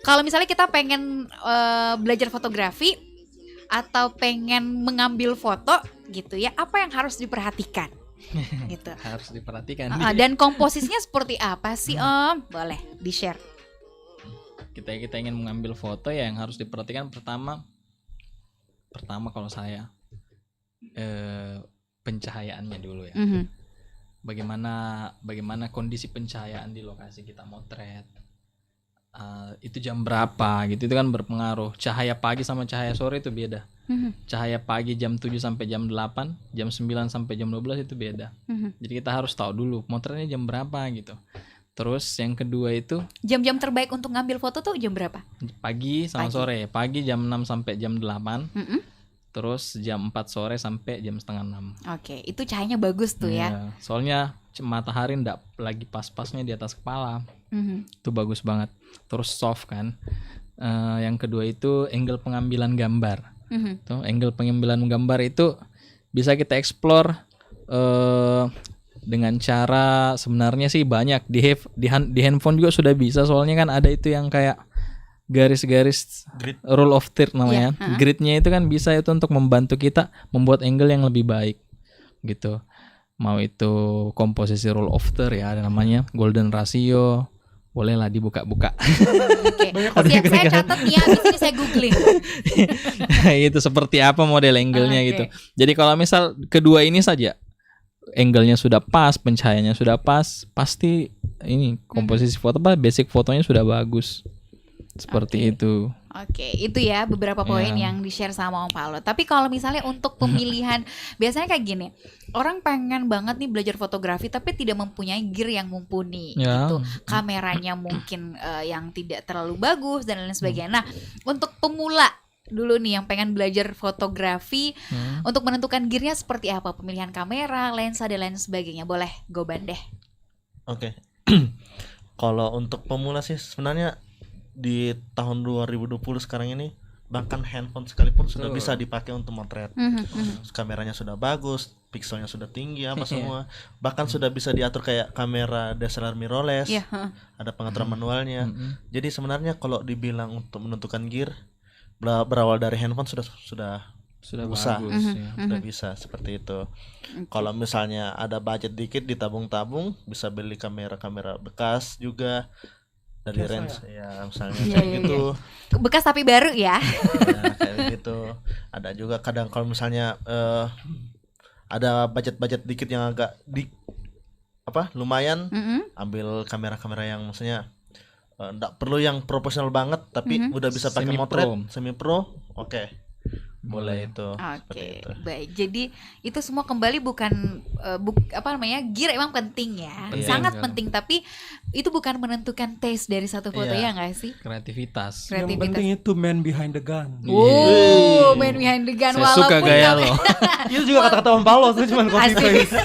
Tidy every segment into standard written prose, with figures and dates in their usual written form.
Kalau misalnya kita pengen belajar fotografi atau pengen mengambil foto gitu ya, apa yang harus diperhatikan? Gitu. Harus diperhatikan. Dan komposisinya seperti apa sih Om? Boleh di-share. Kita ingin mengambil foto ya, yang harus diperhatikan pertama kalau saya pencahayaannya dulu ya. Bagaimana kondisi pencahayaan di lokasi kita motret. Itu jam berapa gitu, itu kan berpengaruh. Cahaya pagi sama cahaya sore itu beda. Cahaya pagi jam 7 sampai jam 8, jam 9 sampai jam 12 itu beda. Jadi kita harus tahu dulu motretnya jam berapa gitu. Terus yang kedua itu jam-jam terbaik untuk ngambil foto tuh jam berapa? Pagi sama sore. Pagi jam 6 sampai jam 8. Terus jam 4 sore sampai jam setengah 6. Oke, itu cahayanya bagus tuh ya. Soalnya matahari ndak lagi pas-pasnya di atas kepala. Itu bagus banget. Terus soft kan. Yang kedua itu angle pengambilan gambar. Tuh, angle pengambilan gambar itu bisa kita explore dengan cara sebenarnya sih banyak di handphone juga sudah bisa, soalnya kan ada itu yang kayak garis-garis Grid. rule of third namanya. Gridnya itu kan bisa itu untuk membantu kita membuat angle yang lebih baik gitu. Mau itu komposisi rule of third ya, ada namanya golden ratio, bolehlah dibuka-buka. Oke. Siap, saya catat nih ya, abis ini saya googling. Itu seperti apa model angle-nya gitu. Jadi kalau misal kedua ini saja angle-nya sudah pas, pencahayaannya sudah pas, pasti ini komposisi foto basic fotonya sudah bagus. Seperti itu. Oke, itu ya beberapa poin yang di-share sama Om Paulo. Tapi kalau misalnya untuk pemilihan, biasanya kayak gini, orang pengen banget nih belajar fotografi tapi tidak mempunyai gear yang mumpuni gitu. Kameranya mungkin yang tidak terlalu bagus dan lain sebagainya. Nah, untuk pemula dulu nih yang pengen belajar fotografi, untuk menentukan gearnya seperti apa, pemilihan kamera, lensa dan lain sebagainya, boleh Goban deh. Oke. Kalau untuk pemula sih sebenarnya di tahun 2020 sekarang ini bahkan handphone sekalipun sudah bisa dipakai untuk motret. Kameranya sudah bagus, pixelnya sudah tinggi apa semua. Bahkan sudah bisa diatur kayak kamera DSLR mirrorless. Ada pengaturan manualnya. Jadi sebenarnya kalau dibilang untuk menentukan gear berawal dari handphone sudah bisa. Bagus Sudah bisa seperti itu. Kalau misalnya ada budget dikit ditabung-tabung, bisa beli kamera bekas juga dari range ya misalnya kayak gitu. Bekas tapi baru ya. Nah, kayak gitu. Ada juga kadang kalau misalnya ada budget dikit yang agak lumayan, ambil kamera yang maksudnya enggak perlu yang profesional banget tapi udah bisa pakai motret semi pro. Boleh itu. Oke, baik. Jadi itu semua kembali bukan gear emang penting ya, sangat penting. Tapi itu bukan menentukan taste dari satu foto ya nggak sih? Kreativitas. Yang penting itu man behind the gun. Man behind the gun. Saya suka gaya lo. Itu juga kata-kata Om Paulo, itu cuma copy paste.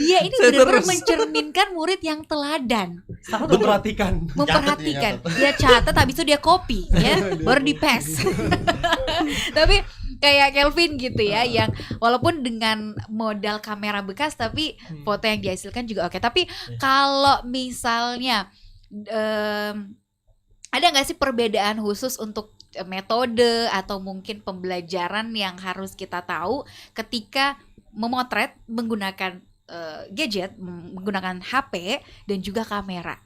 Dia ini benar-benar mencerminkan murid yang teladan. Sangat memperhatikan. Dia catat, habis itu dia copy ya, baru di paste. Tapi kayak Kelvin gitu ya, yang walaupun dengan modal kamera bekas tapi foto yang dihasilkan juga oke. Tapi kalau misalnya ada nggak sih perbedaan khusus untuk metode atau mungkin pembelajaran yang harus kita tahu ketika memotret menggunakan gadget, menggunakan HP dan juga kamera?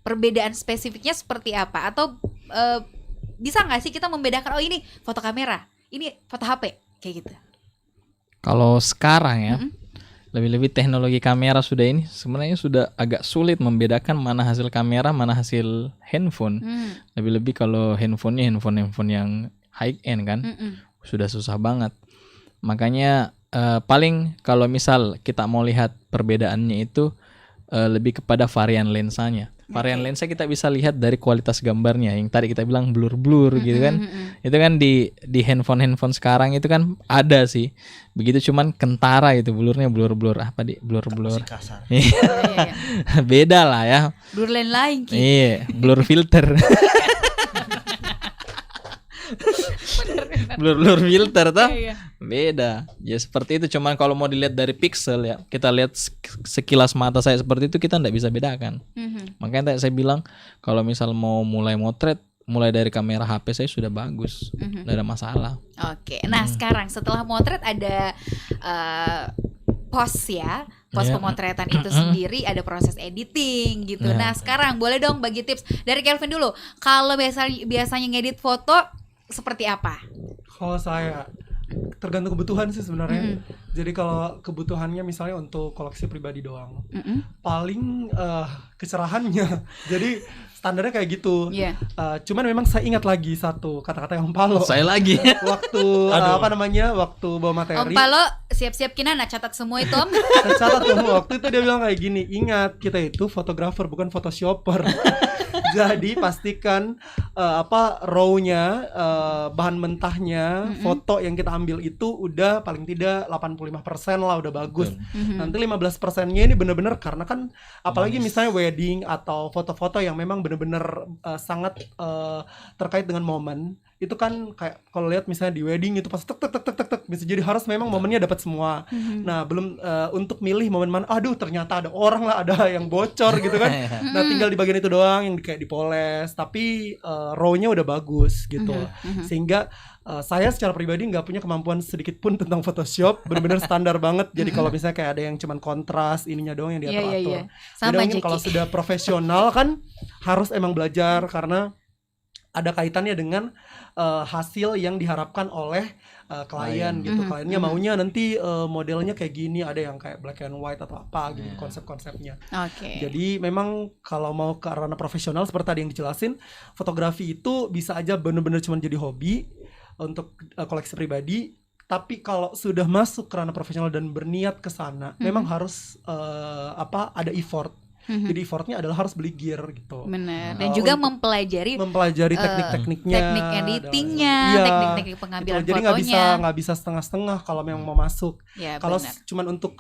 Perbedaan spesifiknya seperti apa? Atau bisa nggak sih kita membedakan, oh ini foto kamera, ini foto HP, kayak gitu? Kalau sekarang ya, lebih-lebih teknologi kamera sebenarnya sudah agak sulit membedakan mana hasil kamera, mana hasil handphone. Lebih-lebih kalau handphone yang high end kan, sudah susah banget. Makanya paling kalau misal kita mau lihat perbedaannya itu lebih kepada varian lensanya. Varian lensa kita bisa lihat dari kualitas gambarnya, yang tadi kita bilang blur gitu kan. Itu kan di handphone sekarang itu kan ada sih begitu, cuman kentara itu blurnya blur Kasar. Beda lah ya, Blur lain Ki. iya, blur filter. blur filter tuh beda ya, seperti itu. Cuman kalau mau dilihat dari pixel ya, kita lihat sekilas mata saya seperti itu, kita nggak bisa bedakan. Makanya saya bilang kalau misal mau mulai motret, mulai dari kamera HP saya sudah bagus, tidak ada masalah. Oke, nah sekarang setelah motret ada pos pemotretan itu sendiri, ada proses editing gitu. Nah sekarang boleh dong bagi tips dari Kelvin dulu. Kalau biasanya ngedit foto seperti apa? Kalau saya tergantung kebutuhan sih sebenarnya. Jadi kalau kebutuhannya misalnya untuk koleksi pribadi doang, paling kecerahannya. Jadi standarnya kayak gitu. Cuman memang saya ingat lagi satu kata-kata yang Palo. Saya lagi. Waktu waktu bawa materi. Om Palo siap-siap Kinana catat semua itu Om. Catat semua. Waktu itu dia bilang kayak gini, ingat kita itu fotografer bukan photoshopper. Jadi pastikan raw-nya, bahan mentahnya, foto yang kita ambil itu udah paling tidak 85% lah udah bagus. Nanti 15%-nya ini bener-bener karena kan apalagi misalnya wedding atau foto-foto yang memang bener-bener sangat terkait dengan momen. Itu kan kayak kalau lihat misalnya di wedding itu pas tek bisa jadi harus memang momennya dapat semua. Nah, belum untuk milih momen mana, aduh ternyata ada orang lah, ada yang bocor gitu kan. Nah, tinggal di bagian itu doang yang kayak dipoles, tapi raw-nya udah bagus gitu. Sehingga saya secara pribadi nggak punya kemampuan sedikit pun tentang Photoshop, benar-benar standar banget. Jadi kalau misalnya kayak ada yang cuman kontras ininya doang yang diatur-atur. Beda mungkin kalau sudah profesional kan harus emang belajar karena ada kaitannya dengan hasil yang diharapkan oleh klien gitu. Kliennya maunya nanti modelnya kayak gini, ada yang kayak black and white atau apa gitu konsep-konsepnya. Jadi memang kalau mau ke ranah profesional seperti tadi yang dijelasin, fotografi itu bisa aja benar-benar cuma jadi hobi untuk koleksi pribadi. Tapi kalau sudah masuk ke ranah profesional dan berniat ke sana, memang harus ada effort. Jadi effortnya adalah harus beli gear gitu. Benar. Dan juga mempelajari teknik-tekniknya, teknik editingnya, teknik-teknik pengambilan gitu. Jadi fotonya. nggak bisa setengah-setengah kalau memang mau masuk. Kalau cuman untuk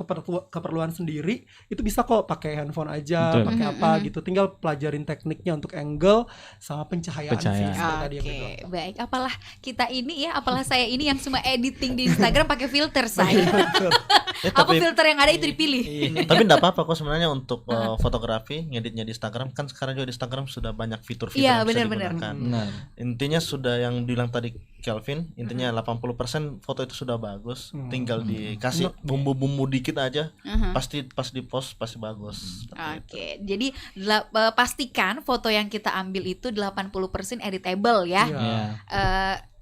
keperluan sendiri itu bisa kok pakai handphone aja, pakai apa gitu. Tinggal pelajarin tekniknya untuk angle sama pencahayaan. Sih, tadi yang gitu. Baik, apalah kita ini apalah saya ini yang cuma editing di Instagram pakai filter saya. Apa filter yang ada itu dipilih. Tapi enggak apa-apa kok sebenarnya untuk fotografi ngeditnya di Instagram, kan sekarang juga di Instagram sudah banyak fitur-fitur yang bisa digunakan. Intinya sudah yang bilang tadi Kelvin, intinya 80% foto itu sudah bagus, tinggal dikasih bumbu-bumbu dikit aja, pasti pas di post pasti bagus. Oke, jadi pastikan foto yang kita ambil itu 80% editable ya.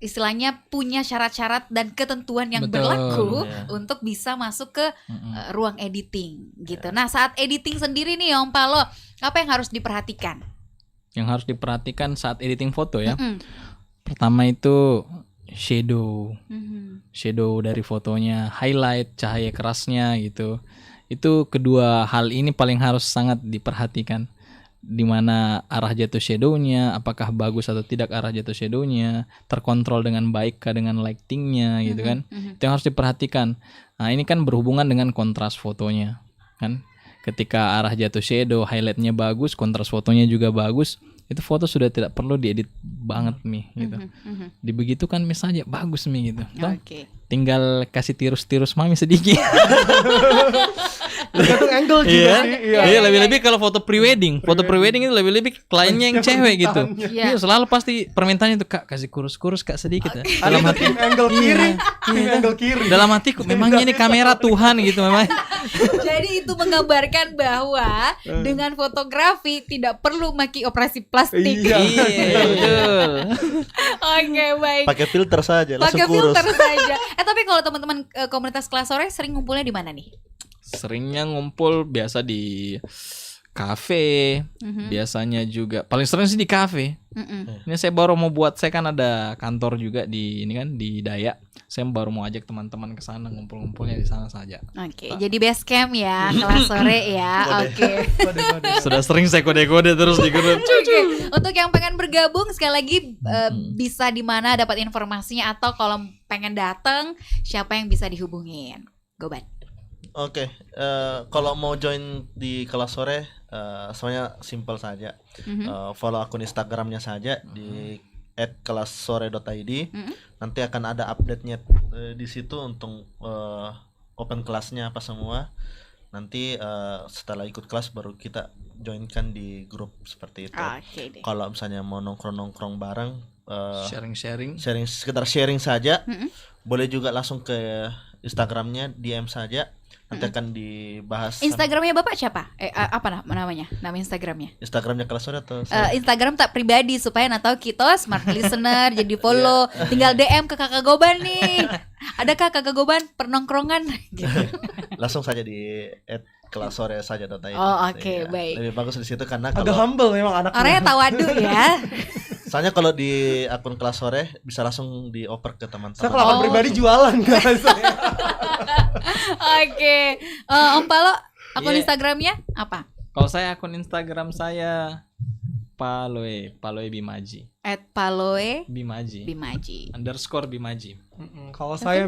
Istilahnya punya syarat-syarat dan ketentuan yang berlaku untuk bisa masuk ke ruang editing gitu. Nah, saat editing sendiri nih Om Palo, apa yang harus diperhatikan? Yang harus diperhatikan saat editing foto ya. Pertama itu shadow. Shadow dari fotonya, highlight, cahaya kerasnya gitu. Itu kedua hal ini paling harus sangat diperhatikan. Di mana arah jatuh shadownya, apakah bagus atau tidak arah jatuh shadownya, terkontrol dengan baik kah dengan lightingnya gitu kan. Itu yang harus diperhatikan. Nah ini kan berhubungan dengan kontras fotonya kan. Ketika arah jatuh shadow, highlightnya bagus, kontras fotonya juga bagus, itu foto sudah tidak perlu diedit banget nih gitu. Dibegitu kan misalnya bagus nih gitu. Tinggal kasih tirus-tirus mami sedikit. Tergantung angle juga sih. Iya, lebih-lebih kalau foto prewedding. Foto prewedding itu lebih-lebih kliennya yang cewek gitu. Iya, selalu pasti permintaannya itu Kak kasih kurus-kurus Kak sedikit ya. Dalam hati angle kiri, angle kiri. Dalam hatiku memangnya ini kamera Tuhan gitu memang. Jadi itu menggambarkan bahwa dengan fotografi tidak perlu maki operasi plastik. Iya, betul. Oke, baik. Pakai filter saja, langsung pakai kurus. Filter saja. Tapi kalau teman-teman komunitas kelas sore sering ngumpulnya di mana nih? Seringnya ngumpul biasa di kafe, biasanya juga paling sering sih di kafe. Ini saya baru mau buat, saya kan ada kantor juga di ini kan di Dayak. Saya baru mau ajak teman-teman ke sana, ngumpul-ngumpulnya di sana saja. Oke, jadi base camp ya kelas sore ya. Oke. Sudah sering saya kode-kode terus di grup. Untuk yang pengen bergabung sekali lagi bisa di mana dapat informasinya, atau kalau pengen datang siapa yang bisa dihubungin? Gobat. Oke, kalau mau join di kelas sore, semuanya simple saja. Follow akun Instagramnya saja di @kelassore.id. Nanti akan ada update-nya di situ untuk open kelasnya apa semua. Nanti setelah ikut kelas baru kita joinkan di grup seperti itu. Oke deh. Kalau misalnya mau nongkrong bareng, sharing sekedar sharing saja, boleh juga langsung ke Instagramnya, DM saja. Nanti akan dibahas. Instagramnya Bapak siapa? Apa namanya? Nama Instagramnya? Instagramnya Kelas Sore atau Instagram tak pribadi supaya tahu kita smart listener jadi follow. Tinggal DM ke Kakak Goban nih. Adakah Kakak Goban pernongkrongan? Gitu. Langsung saja di @kelassore.saja.id. Oh, oke, baik. Lebih bagus di situ karena agak humble memang anaknya. Orangnya tawadu ya. Soalnya kalau di akun Kelas Sore bisa langsung dioper ke teman-teman. Saya kalau akun pribadi jualan guys. Oke. Om Palo, akun Instagramnya apa? Kalau saya akun Instagram saya Paloe Bimaji. @paloe Bimaji. _Bimaji. Kalau saya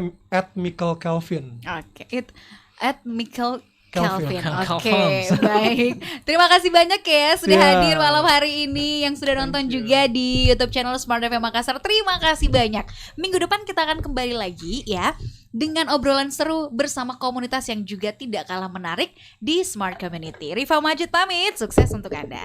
@Michael Kelvin. Oke, @Michael Kelvin. Oke, baik. Terima kasih banyak ya sudah hadir malam hari ini, yang sudah nonton juga di YouTube channel Smart FM Makassar. Terima kasih banyak. Minggu depan kita akan kembali lagi ya dengan obrolan seru bersama komunitas yang juga tidak kalah menarik di Smart Community. Rifa Majid pamit, sukses untuk Anda.